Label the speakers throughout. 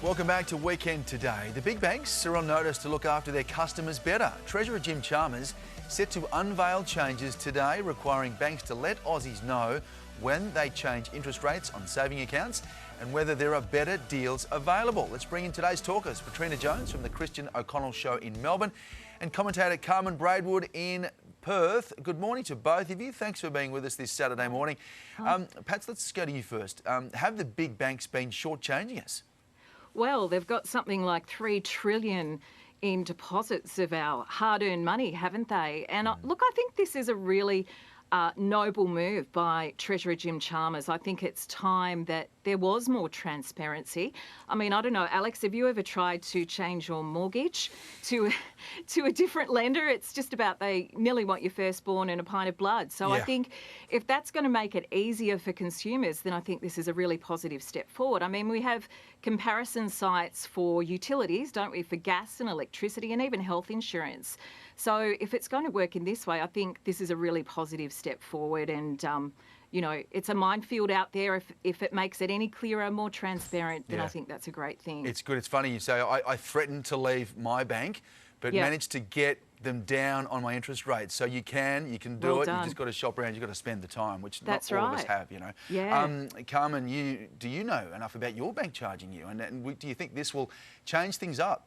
Speaker 1: Welcome back to Weekend Today. The big banks are on notice to look after their customers better. Treasurer Jim Chalmers set to unveil changes today requiring banks to let Aussies know when they change interest rates on saving accounts and whether there are better deals available. Let's bring in today's talkers. Patrina Jones from the Christian O'Connell Show in Melbourne and commentator Carmen Braidwood in Perth. Good morning to both of you. Thanks for being with us this Saturday morning. Pats, let's go to you first. Have the big banks been shortchanging us?
Speaker 2: Well, they've got something like $3 trillion in deposits of our hard-earned money, haven't they? And look, I think this is a really noble move by Treasurer Jim Chalmers. I think it's time that there was more transparency. I mean, I don't know, Alex, have you ever tried to change your mortgage to a different lender? It's just about they nearly want your firstborn and a pint of blood. So I think if that's going to make it easier for consumers, then I think this is a really positive step forward. I mean, we have comparison sites for utilities, don't we, for gas and electricity and even health insurance. So if it's going to work in this way, I think this is a really positive step forward. And, you know, it's a minefield out there. If it makes it any clearer, more transparent, then I think that's a great thing.
Speaker 1: It's good. It's funny you say I threatened to leave my bank, but managed to get them down on my interest rates. So you can do it. You've just got to shop around. You've got to spend the time, which not all of us have, you know. Carmen, do you know enough about your bank charging you? And do you think this will change things up?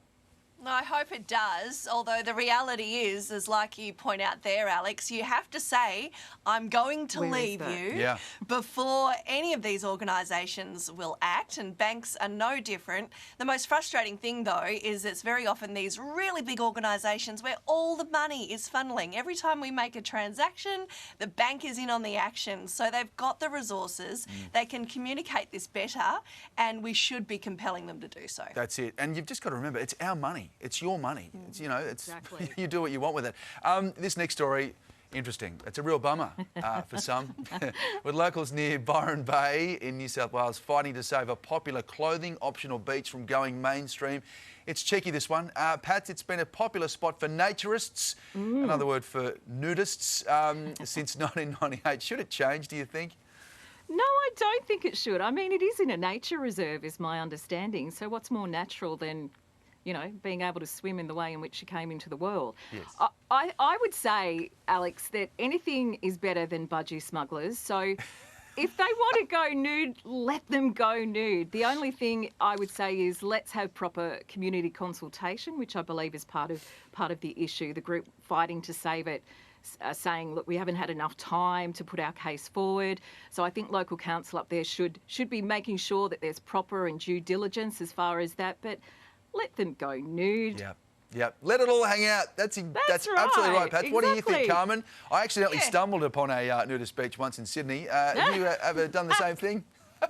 Speaker 3: No, I hope it does, although the reality is like you point out there, Alex, you have to say, I'm going to leave you before any of these organisations will act, and banks are no different. The most frustrating thing, though, is it's very often these really big organisations where all the money is funneling. Every time we make a transaction, the bank is in on the action. So they've got the resources, they can communicate this better, and we should be compelling them to do so.
Speaker 1: That's it. And you've just got to remember, it's our money. It's your money. It's, you know, it's you do what you want with it. This next story, interesting. It's a real bummer for some. With locals near Byron Bay in New South Wales fighting to save a popular clothing optional beach from going mainstream. It's cheeky, this one. Pat, it's been a popular spot for naturists, another word for nudists, since 1998. Should it change, do you think?
Speaker 2: No, I don't think it should. I mean, it is in a nature reserve, is my understanding. So what's more natural than, you know, being able to swim in the way in which you came into the world?
Speaker 1: Yes.
Speaker 2: I would say, Alex, that anything is better than budgie smugglers. So if they want to go nude, let them go nude. The only thing I would say is let's have proper community consultation, which I believe is part of the issue. The group fighting to save it saying, look, we haven't had enough time to put our case forward. So I think local council up there should be making sure that there's proper and due diligence as far as that. But let them go nude.
Speaker 1: Yeah. Let it all hang out. That's right. Absolutely right, Pat. What do you think, Carmen? I accidentally stumbled upon a nudist beach once in Sydney. Have you ever done the same thing?
Speaker 3: I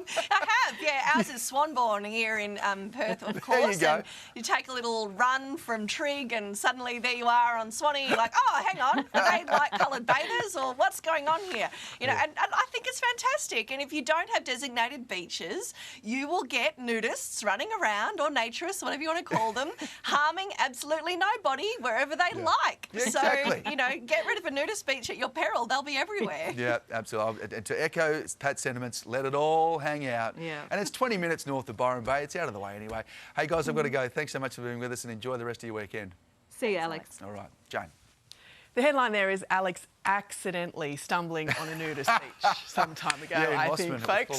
Speaker 3: have, yeah. Ours is Swanbourne here in Perth, of course.
Speaker 1: There you go.
Speaker 3: And you take a little run from Trig and suddenly there you are on Swanee. You're like, oh, hang on, are they light-coloured bathers or what's going on here? You know, and I think it's fantastic. And if you don't have designated beaches, you will get nudists running around, or naturists, whatever you want to call them, harming absolutely nobody wherever they like.
Speaker 1: Yeah, exactly.
Speaker 3: So, you know, get rid of a nudist beach at your peril. They'll be everywhere.
Speaker 1: Yeah, absolutely. And to echo Pat's sentiments, let it all hang out.
Speaker 2: Yeah.
Speaker 1: And it's 20 minutes north of Byron Bay. It's out of the way anyway. Hey, guys, I've got to go. Thanks so much for being with us and enjoy the rest of your weekend.
Speaker 2: See you, Alex.
Speaker 1: All right. Jane.
Speaker 4: The headline there is Alex accidentally stumbling on a nudist beach some time ago, I think, folks.